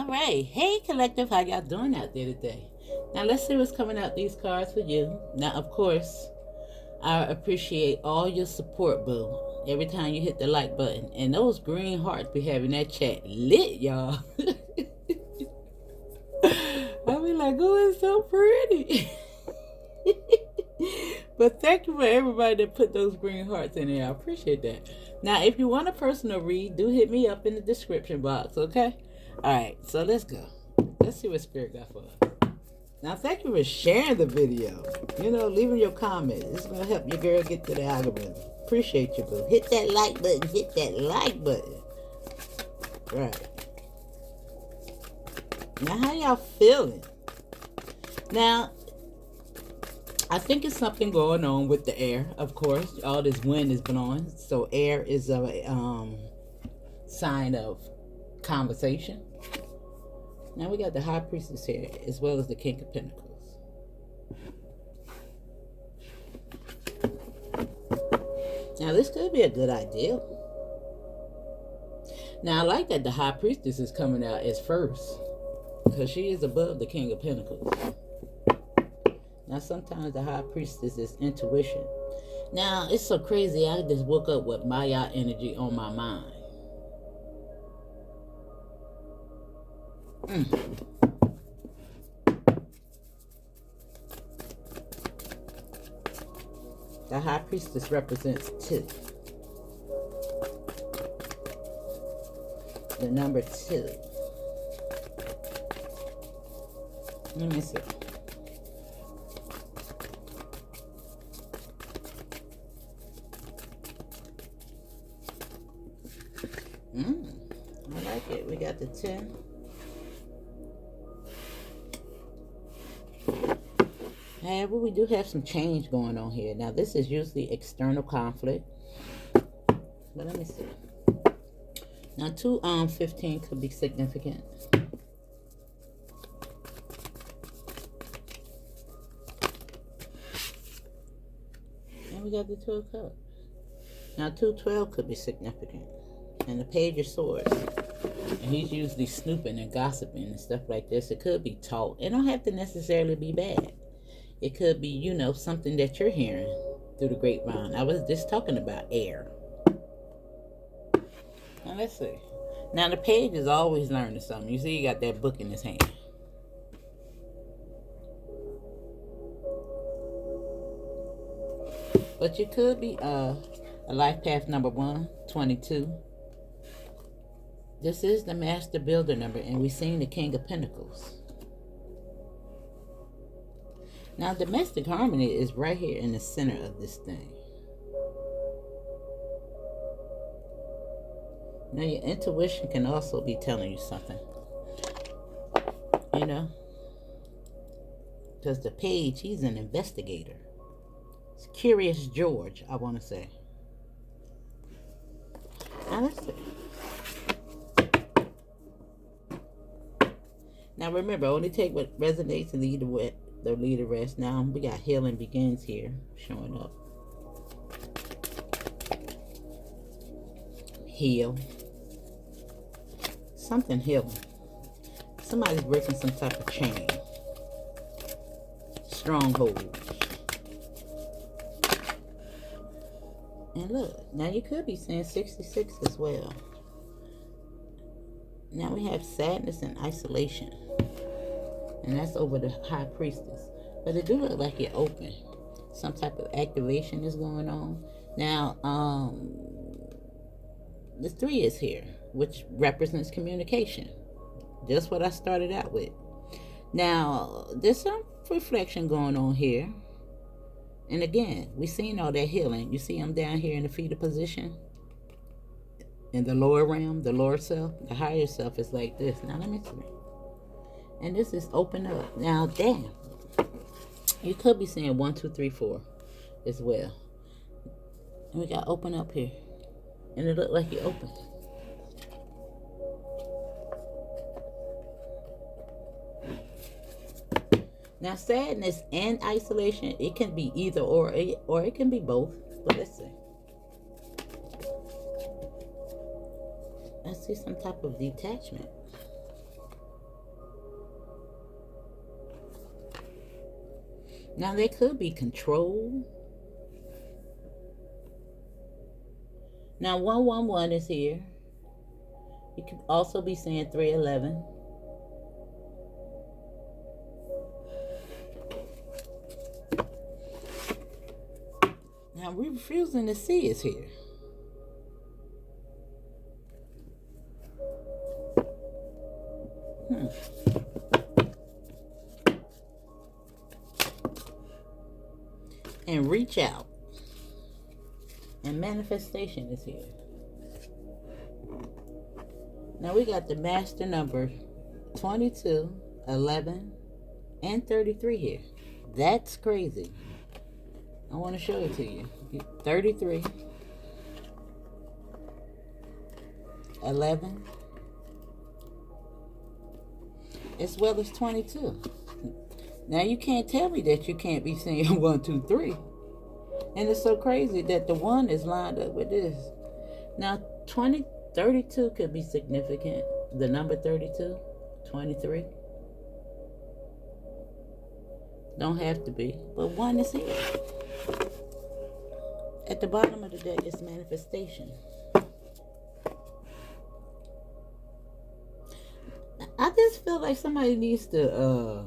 All right. Hey, collective. How y'all doing out there today? Now, let's see what's coming out these cards for you. Now, of course, I appreciate all your support, boo. Every time you hit the like button. And those green hearts be having that chat lit, y'all. I be like, oh, it's so pretty. But thank you for everybody that put those green hearts in there. I appreciate that. Now, if you want a personal read, do hit me up in the description box, okay? All right, so let's go. Let's see what Spirit got for us. Now, thank you for sharing the video. You know, leaving your comments. It's going to help your girl get to the algorithm. Appreciate you, boo. Hit that like button. Hit that like button. Right. Now, how y'all feeling? Now, I think it's something going on with the air, of course. All this wind is blowing. So air is a sign of conversation. Now we got the High Priestess here, as well as the King of Pentacles. Now this could be a good idea. Now I like that the High Priestess is coming out as first, because she is above the King of Pentacles. Now, sometimes the High Priestess is intuition. Now, it's so crazy. I just woke up with Maya energy on my mind. The High Priestess represents 2. The number 2. Let me see. I like it. We got the 10. However, we do have some change going on here. Now, this is usually external conflict. But let me see. Now, 2-15 could be significant. And we got the 2 of Cups. Now, 2-12 could be significant. And the Page of Swords. And he's usually snooping and gossiping and stuff like this. It could be talk. It don't have to necessarily be bad. It could be, you know, something that you're hearing through the grapevine. I was just talking about air. Now, let's see. Now, the Page is always learning something. You see, he got that book in his hand. But you could be a life path number 1, 22. This is the Master Builder number, and we've seen the King of Pentacles. Now, domestic harmony is right here in the center of this thing. Now, your intuition can also be telling you something. You know? Because the Page, he's an investigator. It's Curious George, I want to say. Now, let's see. Now, remember, only take what resonates and leave the rest. Now, we got Healing Begins here showing up. Heal. Something healing. Somebody's breaking some type of chain. Stronghold. And look, now you could be saying 66 as well. Now we have sadness and isolation. And that's over the High Priestess. But it do look like you're open. Some type of activation is going on. Now, the 3 is here, which represents communication. Just what I started out with. Now, there's some reflection going on here. And again, we've seen all that healing. You see I'm down here in the fetal position. In the lower realm, the lower self. The higher self is like this. Now, let me see. And this is open up. Now, damn. You could be saying 1, 2, 3, 4 as well. And we got open up here. And it looked like you opened. Now, sadness and isolation, it can be either or it can be both. But let's see. I see some type of detachment. Now, there could be control. Now, 111 is here. You could also be seeing 311. Now, refusing to see is here. And reach out. And manifestation is here. Now we got the master number 22, 11, and 33 here. That's crazy. I want to show it to you. 33, 11, as well as 22. Now you can't tell me that you can't be seeing 1, 2, 3. And it's so crazy that the 1 is lined up with this. Now 32 could be significant. The number 32, 23. Don't have to be, but 1 is here. At the bottom of the deck is manifestation. I just feel like somebody needs to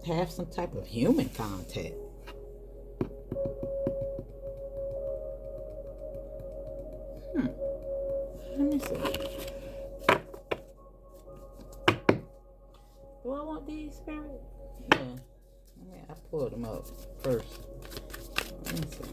have some type of human contact. Let me see. Do I want these, Spirit? Yeah. I pulled them up first. Let me see.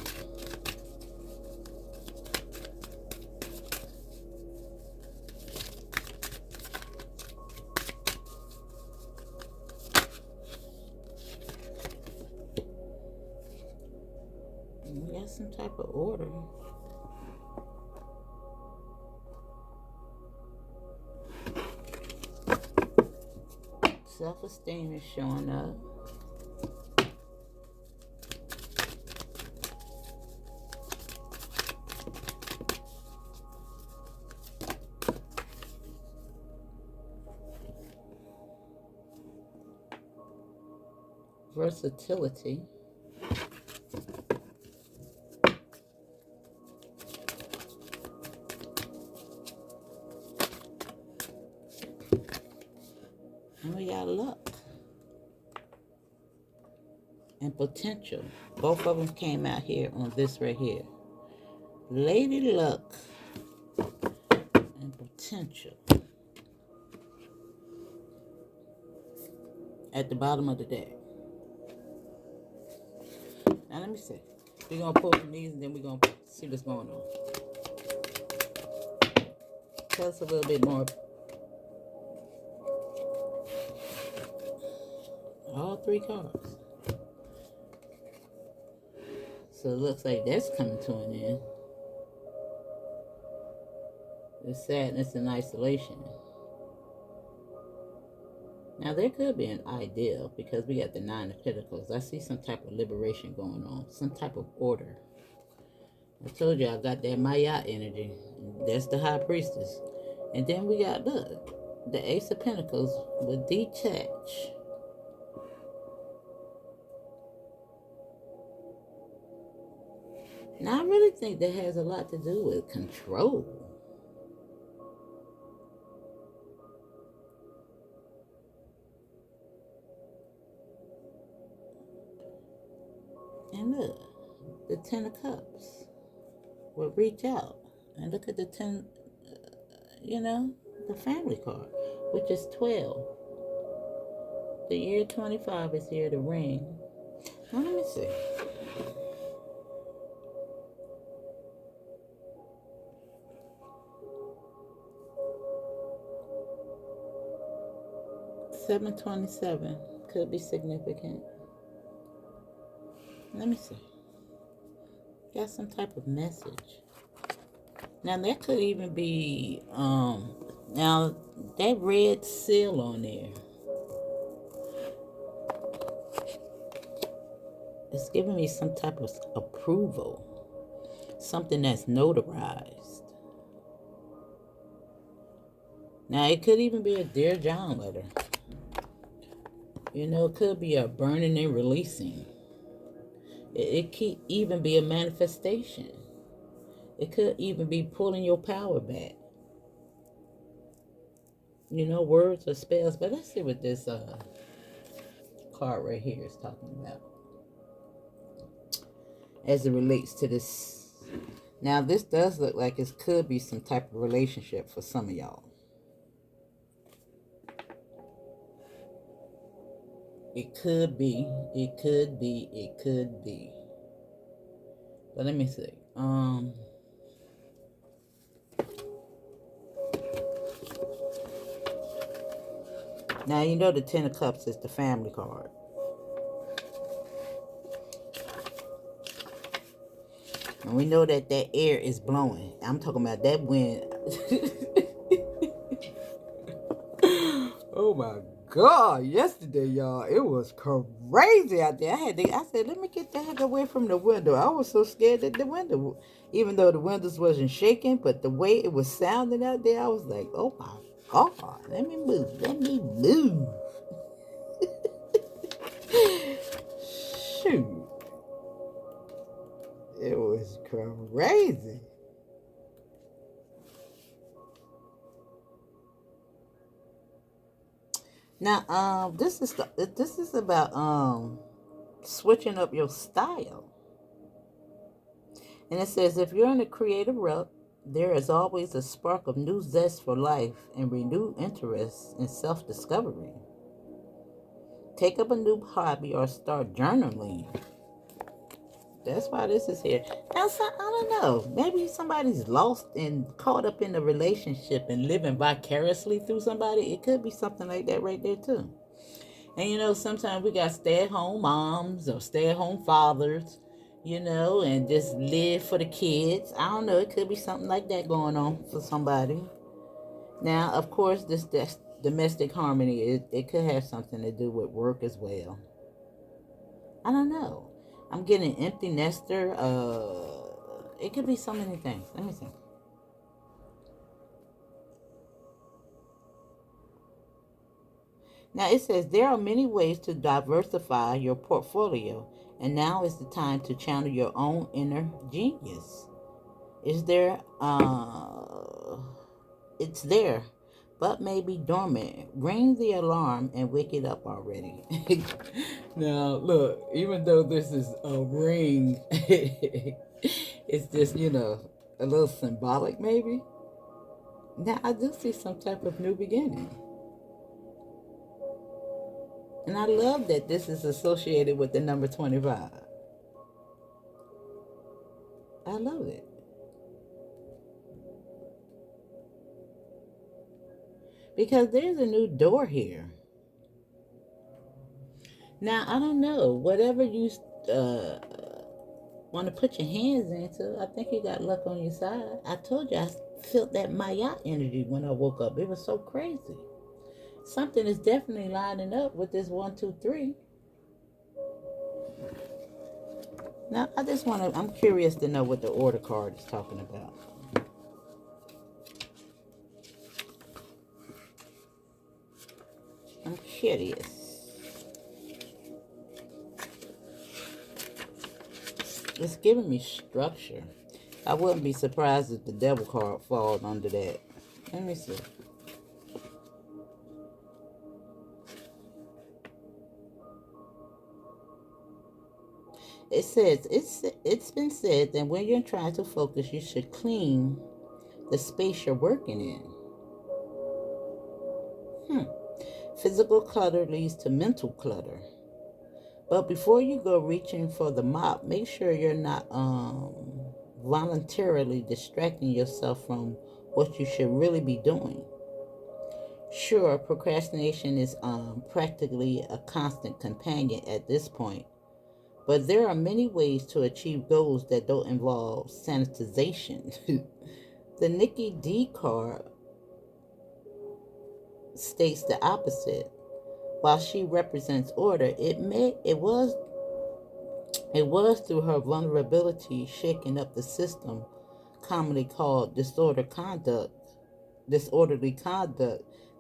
We got some type of order. Self-esteem is showing up. Versatility. And we got luck and potential. Both of them came out here on this right here. Lady Luck and potential. At the bottom of the deck. Now let me see. We're going to pull from these and then we're going to see what's going on. Tell us a little bit more. All 3 cards. So it looks like that's coming to an end. The sadness and isolation. Now there could be an ideal because we got the 9 of Pentacles. I see some type of liberation going on. Some type of order. I told you I got that Maya energy. That's the High Priestess. And then we got, look, the Ace of Pentacles with detach. Now, I really think that has a lot to do with control. And look, the 10 of Cups will reach out. And look at the 10, the family card, which is 12. The year 25 is here, the ring. Now, let me see. $727 could be significant. Let me see. Got some type of message. Now that could even be now that red seal on there. It's giving me some type of approval. Something that's notarized. Now it could even be a Dear John letter. It could be a burning and releasing. It could even be a manifestation. It could even be pulling your power back. Words or spells. But let's see what this card right here is talking about as it relates to this. Now, this does look like it could be some type of relationship for some of y'all. It could be. It could be. It could be. But let me see. Now, the Ten of Cups is the family card. And we know that air is blowing. I'm talking about that wind. Oh my God. Yesterday, y'all, it was crazy out there. I said, let me get the heck away from the window. I was so scared that the window, even though the windows wasn't shaking, but the way it was sounding out there, I was like, oh my God, let me move. Shoot. It was crazy. Now, this is about switching up your style. And it says, if you're in a creative rut, there is always a spark of new zest for life and renewed interest in self-discovery. Take up a new hobby or start journaling. That's why this is here. Now, I don't know. Maybe somebody's lost and caught up in a relationship and living vicariously through somebody. It could be something like that right there, too. And, sometimes we got stay-at-home moms or stay-at-home fathers, and just live for the kids. I don't know. It could be something like that going on for somebody. Now, of course, this domestic harmony, it could have something to do with work as well. I don't know. I'm getting empty nester. It could be so many things. Let me see. Now it says there are many ways to diversify your portfolio, and now is the time to channel your own inner genius. Is there? It's there, but maybe dormant. Ring the alarm and wake it up already. Now, look, even though this is a ring, it's just, a little symbolic maybe. Now, I do see some type of new beginning. And I love that this is associated with the number 25. I love it. Because there's a new door here. Now, I don't know. Whatever you want to put your hands into, I think you got luck on your side. I told you I felt that Maya energy when I woke up. It was so crazy. Something is definitely lining up with this 1, 2, 3. Now, I'm curious to know what the order card is talking about. I'm curious. It's giving me structure. I wouldn't be surprised if the devil card falls under that. Let me see. It says, it's been said that when you're trying to focus, you should clean the space you're working in. Physical clutter leads to mental clutter. But before you go reaching for the mop, make sure you're not voluntarily distracting yourself from what you should really be doing. Sure, procrastination is practically a constant companion at this point, but there are many ways to achieve goals that don't involve sanitization. The Nikki D card states the opposite. While she represents order, it was through her vulnerability shaking up the system, commonly called disorderly conduct,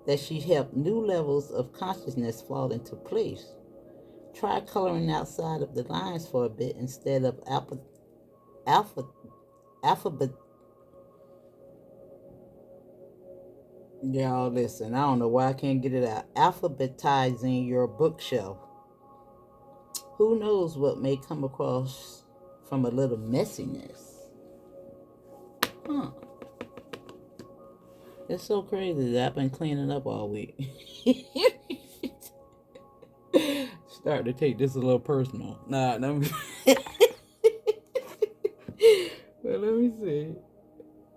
that she helped new levels of consciousness fall into place. Try coloring outside of the lines for a bit instead of alpha, alphabet. Y'all listen, I don't know why I can't get it out. Alphabetizing your bookshelf. Who knows what may come across from a little messiness? Huh. It's so crazy that I've been cleaning up all week. Starting to take this a little personal. Nah, let me. Well, let me see.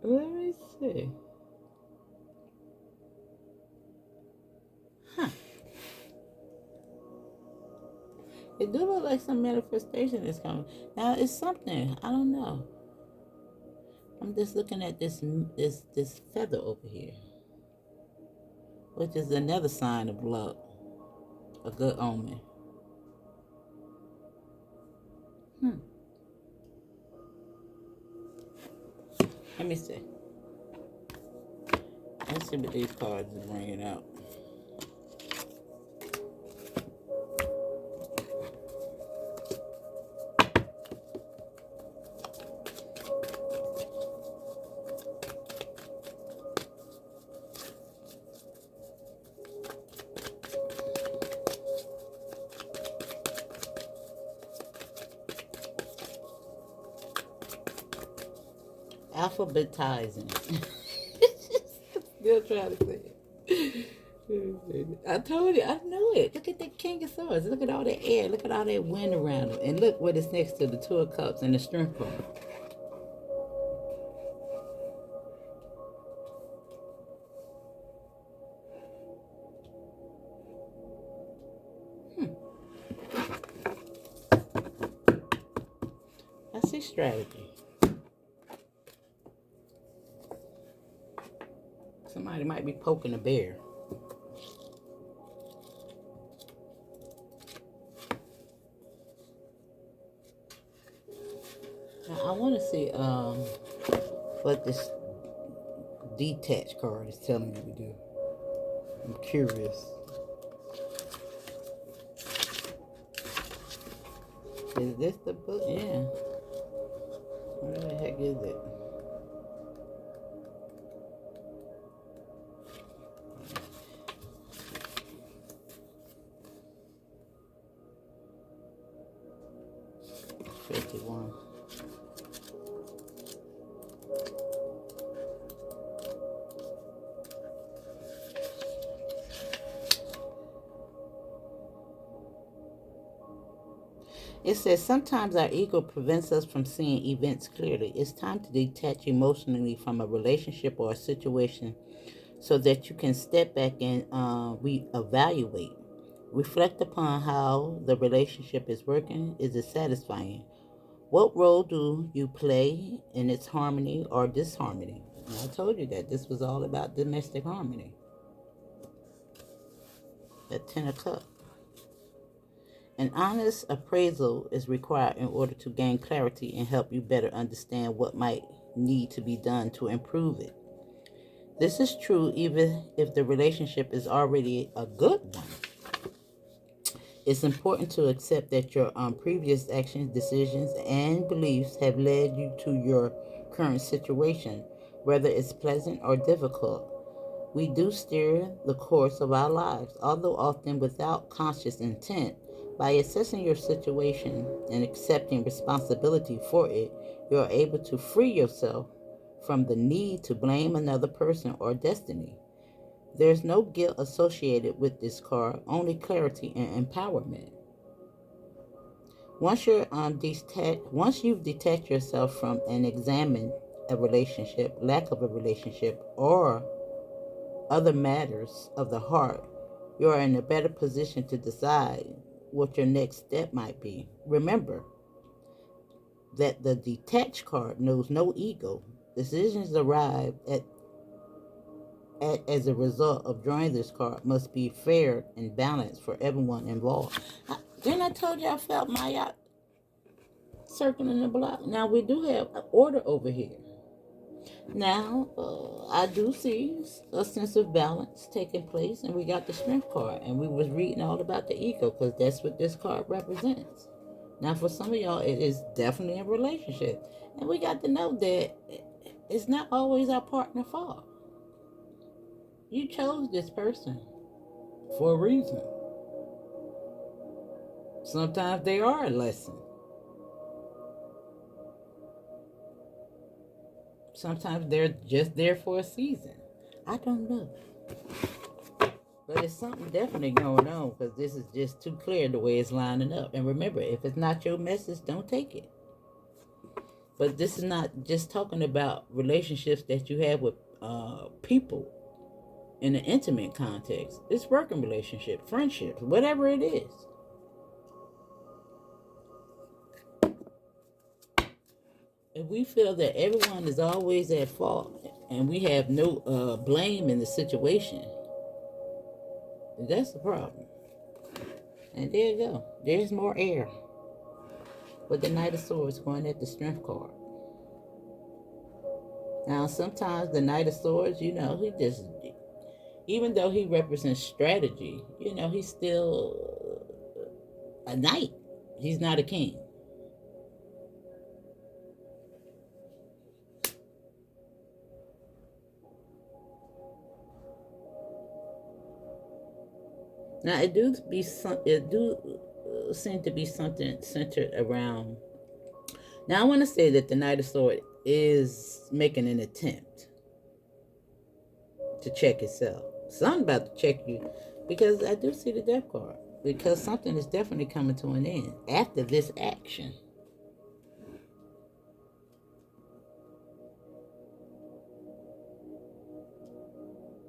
Let me see. Huh. It do look like some manifestation is coming. Now it's something. I don't know. I'm just looking at this feather over here, which is another sign of luck, a good omen. Hmm. Let me see. Let's see what these cards are bringing out. Alphabetizing. Still trying to say it. I told you, I know it. Look at that King of Swords. Look at all that air. Look at all that wind around him. And look what is next to the Two of Cups and the Strength card. I see strategy. Somebody might be poking a bear. Now, I want to see what this detached card is telling you to do. I'm curious. Is this the book? Yeah. Where the heck is it? $51. It says sometimes our ego prevents us from seeing events clearly. It's time to detach emotionally from a relationship or a situation so that you can step back and reevaluate. Reflect upon how the relationship is working. Is it satisfying? What role do you play in its harmony or disharmony? And I told you that this was all about domestic harmony. That Ten of Cups. An honest appraisal is required in order to gain clarity and help you better understand what might need to be done to improve it. This is true even if the relationship is already a good one. It's important to accept that your previous actions, decisions, and beliefs have led you to your current situation, whether it's pleasant or difficult. We do steer the course of our lives, although often without conscious intent. By assessing your situation and accepting responsibility for it, you are able to free yourself from the need to blame another person or destiny. There's no guilt associated with this card, only clarity and empowerment. Once you've detached yourself from and examined a relationship, lack of a relationship, or other matters of the heart, you are in a better position to decide what your next step might be. Remember that the detached card knows no ego. Decisions arrive as a result of drawing this card must be fair and balanced for everyone involved. Didn't I told you I felt my circling the block? Now we do have order over here. Now, I do see a sense of balance taking place, and we got the strength card, and we was reading all about the ego because that's what this card represents. Now, for some of y'all, it is definitely a relationship, and we got to know that it's not always our partner's fault. You chose this person for a reason. Sometimes they are a lesson. Sometimes they're just there for a season. I don't know. But it's something definitely going on because this is just too clear the way it's lining up. And remember, if it's not your message, don't take it. But this is not just talking about relationships that you have with people in an intimate context. It's working relationship, friendships, whatever it is. If we feel that everyone is always at fault and we have no blame in the situation, that's the problem. And there you go. There's more air. With the Knight of Swords going at the Strength card. Now, sometimes the Knight of Swords, he just, even though he represents strategy, he's still a knight. He's not a king. Now, it do seem to be something centered around. Now, I want to say that the Knight of Swords is making an attempt to check itself. Something about to check you, because I do see the Death card. Because something is definitely coming to an end after this action.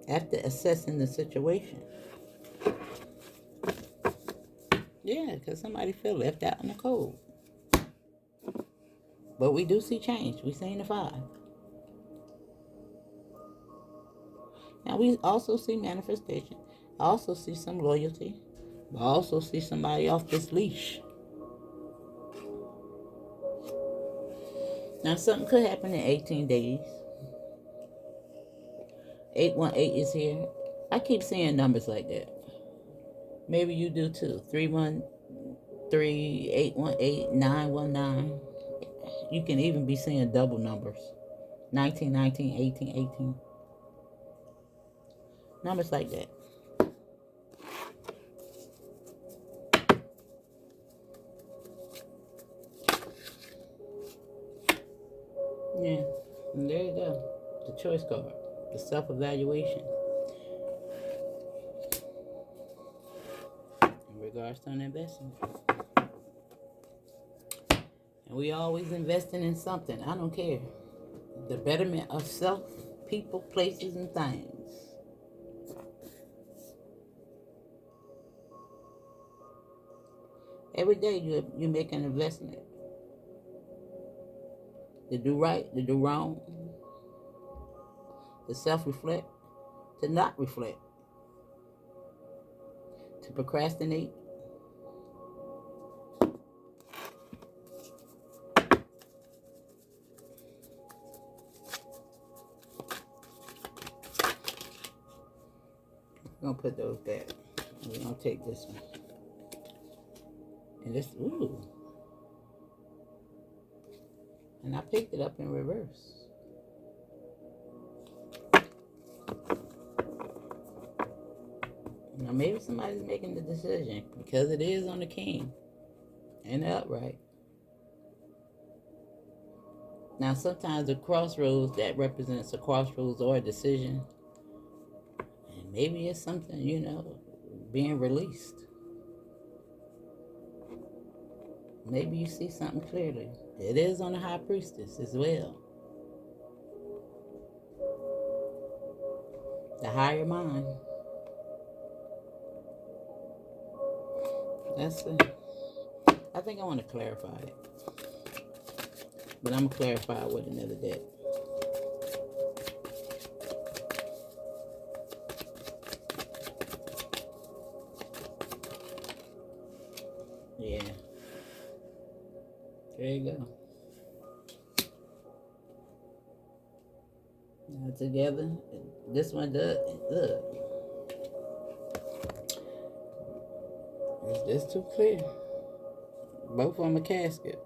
After assessing the situation. Yeah, because somebody feel left out in the cold. But we do see change. We seen the 5. Now we also see manifestation. I also see some loyalty. I also see somebody off this leash. Now something could happen in 18 days. 818 is here. I keep seeing numbers like that. Maybe you do too. 313, 818, 919. You can even be seeing double numbers. 19, 19, 18, 18. Numbers like that. Yeah, and there you go. The choice card. The self-evaluation. In regards to an investment. And we always investing in something. I don't care. The betterment of self, people, places, and things. Every day you make an investment. To do right, to do wrong. To self-reflect. To not reflect. To procrastinate. We're going to put those back. We're going to take this one. And this, ooh. And I picked it up in reverse. Now maybe somebody's making the decision because it is on the king and the upright. Now sometimes a crossroads that represents a crossroads or a decision. And maybe it's something, being released. Maybe you see something clearly. It is on the High Priestess as well. The higher mind. That's it. I think I want to clarify it. But I'm going to clarify it with another deck. Yeah. There you go. together. This one does. Look, is this too clear? Both of them a casket.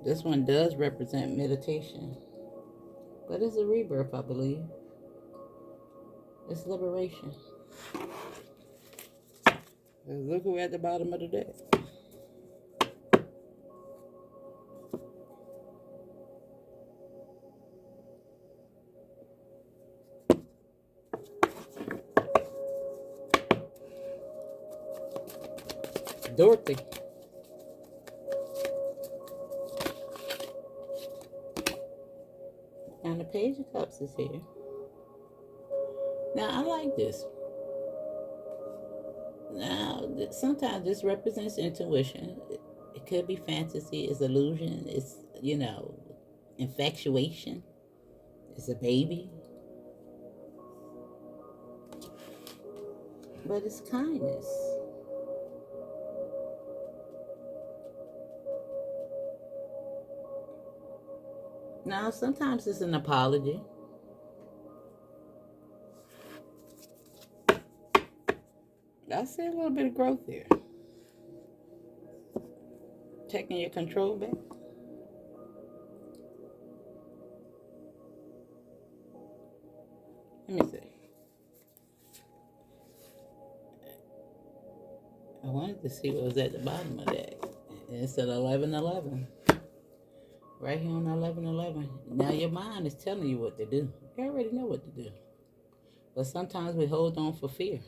This one does represent meditation, but it's a rebirth, I believe. It's liberation. Look who at the bottom of the deck. Dorothy. And the Page of Cups is here. Now, I like this. Now, sometimes this represents intuition. It could be fantasy, it's illusion, it's, infatuation, it's a baby. But it's kindness. Now, sometimes it's an apology. I see a little bit of growth there. Taking your control back. Let me see. I wanted to see what was at the bottom of that. It's at 11:11. Right here on 11:11. Now your mind is telling you what to do. You already know what to do. But sometimes we hold on for fear.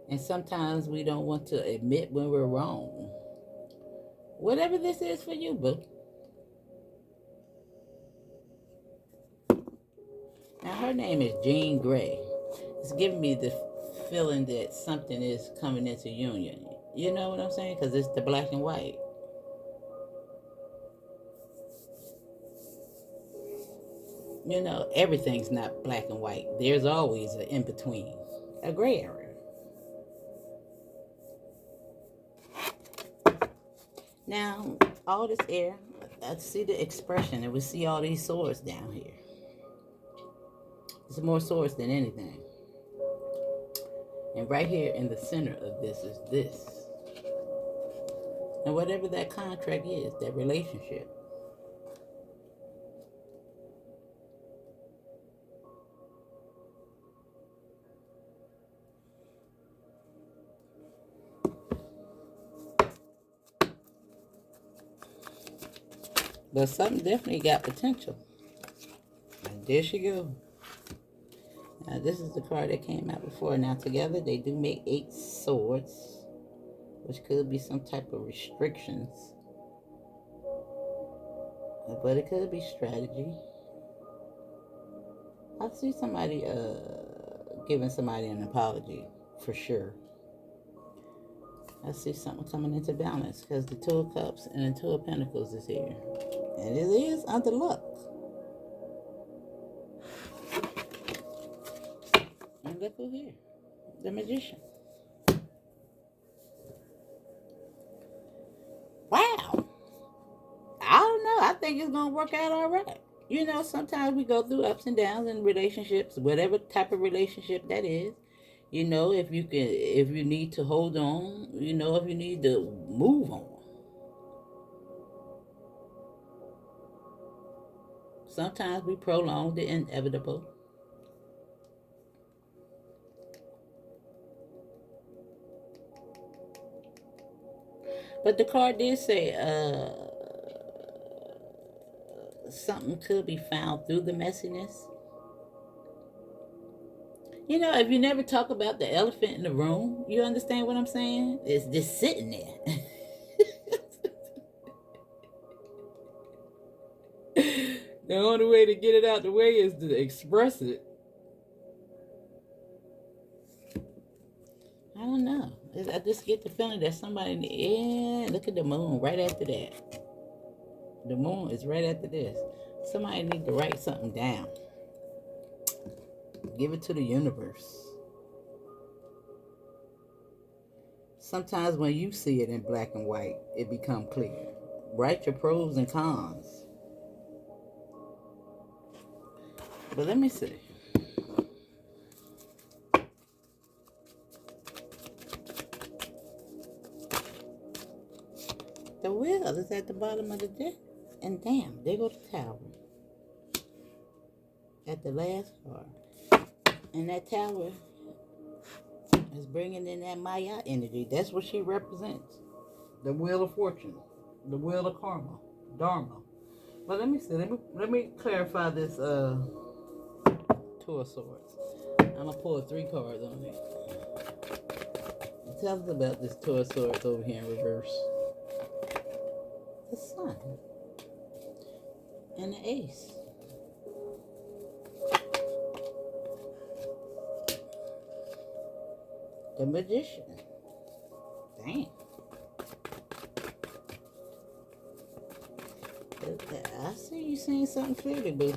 And sometimes we don't want to admit when we're wrong. Whatever this is for you, boo. Now her name is Jean Grey. It's giving me the feeling that something is coming into union. You know what I'm saying? Because it's the black and white. Everything's not black and white. There's always an in-between, a gray area. Now, all this air, I see the expression, and we see all these swords down here. It's more swords than anything. And right here in the center of this is this. And whatever that contract is, that relationship. But something definitely got potential. And there she goes. Now this is the card that came out before. Now together they do make 8 swords, which could be some type of restrictions. But it could be strategy. I see somebody giving somebody an apology for sure. I see something coming into balance because the 2 of Cups and the 2 of Pentacles is here. And it is under luck. And look who here. The Magician. Wow. I don't know. I think it's going to work out all right. Sometimes we go through ups and downs in relationships, whatever type of relationship that is. If you need to hold on, if you need to move on. Sometimes we prolong the inevitable. But the card did say something could be found through the messiness. If you never talk about the elephant in the room, you understand what I'm saying? It's just sitting there. The only way to get it out the way is to express it. I don't know. I just get the feeling that somebody, look at the moon right after that. The moon is right after this. Somebody need to write something down. Give it to the universe. Sometimes when you see it in black and white, it becomes clear. Write your pros and cons. But let me see. The wheel is at the bottom of the deck. And damn, there go the tower. At the last card. And that tower is bringing in that Maya energy. That's what she represents. The wheel of fortune. The wheel of karma. Dharma. But let me see. Let me clarify this Two of Swords. I'm going to pull 3 cards on it. Tell us about this Two of Swords over here in reverse. The Sun. And the Ace. The Magician. Dang. I see you saying something clearly, boo.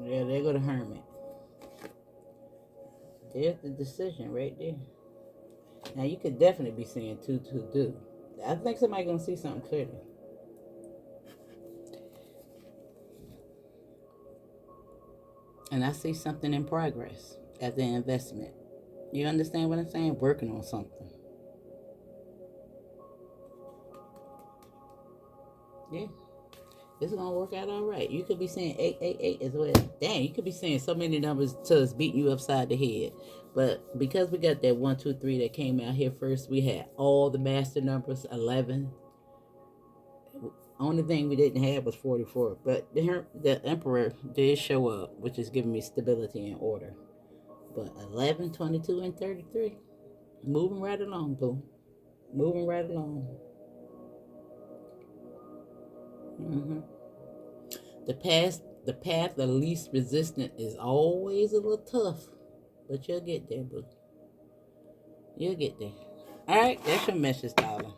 Yeah, there go the Hermit. There's the decision right there. Now you could definitely be saying to do. I think somebody's gonna see something clearly. And I see something in progress as an investment. You understand what I'm saying? Working on something. Yeah. This is gonna work out all right. You could be saying 888 as well. Dang, you could be saying so many numbers till it's beating you upside the head. But because we got that 1, 2, 3 that came out here first, we had all the master numbers 11. Only thing we didn't have was 44. But the Emperor did show up, which is giving me stability and order. But 11, 22, and 33, moving right along, boo. Moving right along. Mm-hmm. The path of least resistance is always a little tough, but you'll get there, boo. You'll get there. All right, that's your message, darling.